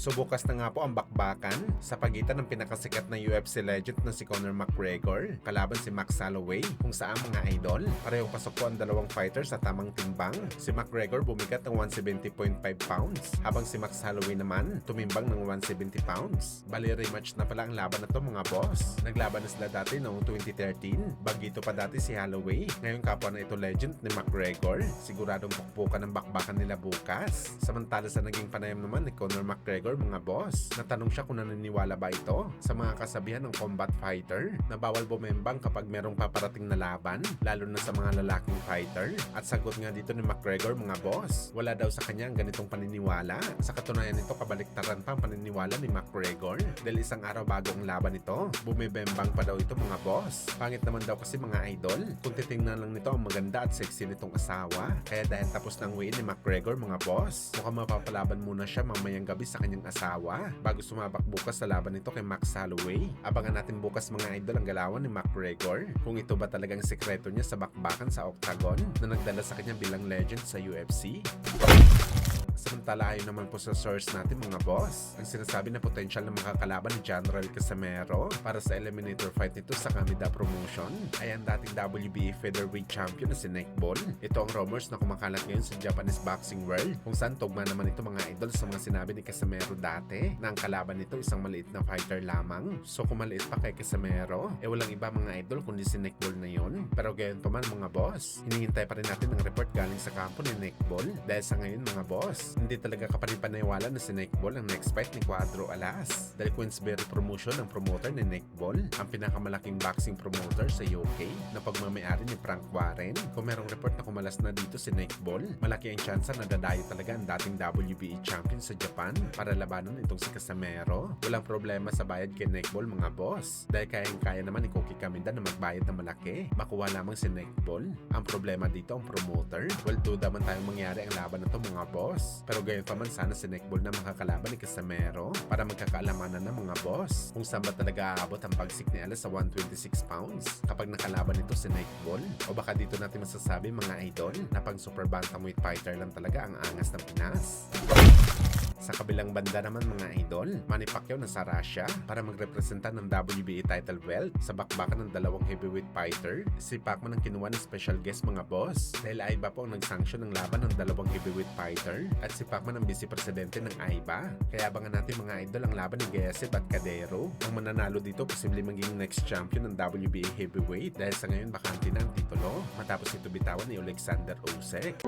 So bukas na nga po ang bakbakan sa pagitan ng pinakasikat na UFC legend na si Conor McGregor kalaban si Max Holloway, kung saan mga idol, parehong pasok po ang dalawang fighters sa tamang timbang. Si McGregor bumigat ng 170.5 pounds habang si Max Holloway naman tumimbang ng 170 pounds. Bali rematch na pala ang laban na to mga boss. Naglaban na sila dati noong 2013, bagito pa dati si Holloway. Ngayon kapwa na ito legend ni McGregor, siguradong pukpukan ng bakbakan nila bukas. Samantala sa naging panayam naman ni Conor McGregor mga boss, natanong siya kung naniniwala ba ito sa mga kasabihan ng combat fighter na bawal bumembang kapag merong paparating na laban, lalo na sa mga lalaking fighter. At sagot nga dito ni McGregor mga boss, wala daw sa kanya ang ganitong paniniwala. Sa katunayan nito, kabaliktaran pa ang paniniwala ni McGregor dahil isang araw bago ang laban nito, bumibembang pa daw ito mga boss. Pangit naman daw kasi mga idol, kung titingnan lang nito ang maganda at sexy nitong asawa. Kaya dahil tapos ng weigh ni McGregor mga boss, mukhang mapapalaban muna siya mamayang gabi sa kanyang asawa bago sumabak bukas sa laban nito kay Max Holloway. Abangan natin bukas mga idol ang galawan ni McGregor, kung ito ba talagang sekreto niya sa bakbakan sa octagon na nagdala sa kanya bilang legend sa UFC. Samantala ayon naman po sa source natin mga boss, ang sinasabi na potential na makakalaban ni General Casimero para sa eliminator fight nito sa Kamida Promotion ay ang dating WBA featherweight champion na si Nick Ball. Ito ang rumors na kumakalat ngayon sa Japanese boxing world, kung saan tugma naman ito mga idol sa mga sinabi ni Casimero dati na ang kalaban nito isang maliit na fighter lamang. So kung maliit pa kay Casimero, walang iba mga idol kundi si Nick Ball na yun. Pero gayon pa man mga boss, hinihintay pa rin natin ang report galing sa kampo ni Nick Ball dahil sa ngayon mga boss, hindi talaga kapanipaniwala na si Nick Ball ang next fight ni Cuadro Alas dahil Queensberry Promotion ang promoter ni Nick Ball, ang pinakamalaking boxing promoter sa UK na pagmamayari ni Frank Warren. Kung merong report na kumalas na dito si Nick Ball, malaki ang tsansa na dadayo talaga ang dating WBA champion sa Japan para labanan itong si Casimero. Walang problema sa bayad kay Nick Ball mga boss dahil kayang-kaya naman ni Koki Kaminda na magbayad na malaki, makuha lamang si Nick Ball. Ang problema dito ang promoter. Well, duda man tayong mangyari ang laban na to mga boss, pero gayon pa man sana si Nick Ball na makakalaban ni Casimero para magkakaalamanan ng mga boss kung saan ba talaga aabot ang pagsik ni Alas sa 126 pounds kapag nakalaban ito si Nick Ball, o baka dito natin masasabi mga idol na pang super bantamweight fighter lang talaga ang angas ng Pinas. Sa kabilang banda naman mga idol, Manny Pacquiao nasa Russia para magrepresenta ng WBA title belt sa bakbakan ng dalawang heavyweight fighter. Si Pacman ang kinuha ng special guest mga boss dahil AIBA po ang nag-sanction ng laban ng dalawang heavyweight fighter at si Pacman ang vice-presidente ng AIBA. Kaya abangan natin mga idol ang laban ni Gesip at Cadero. Ang mananalo dito posible maging next champion ng WBA heavyweight dahil sa ngayon bakante na ang titulo matapos ito bitawan ni Alexander Usyk.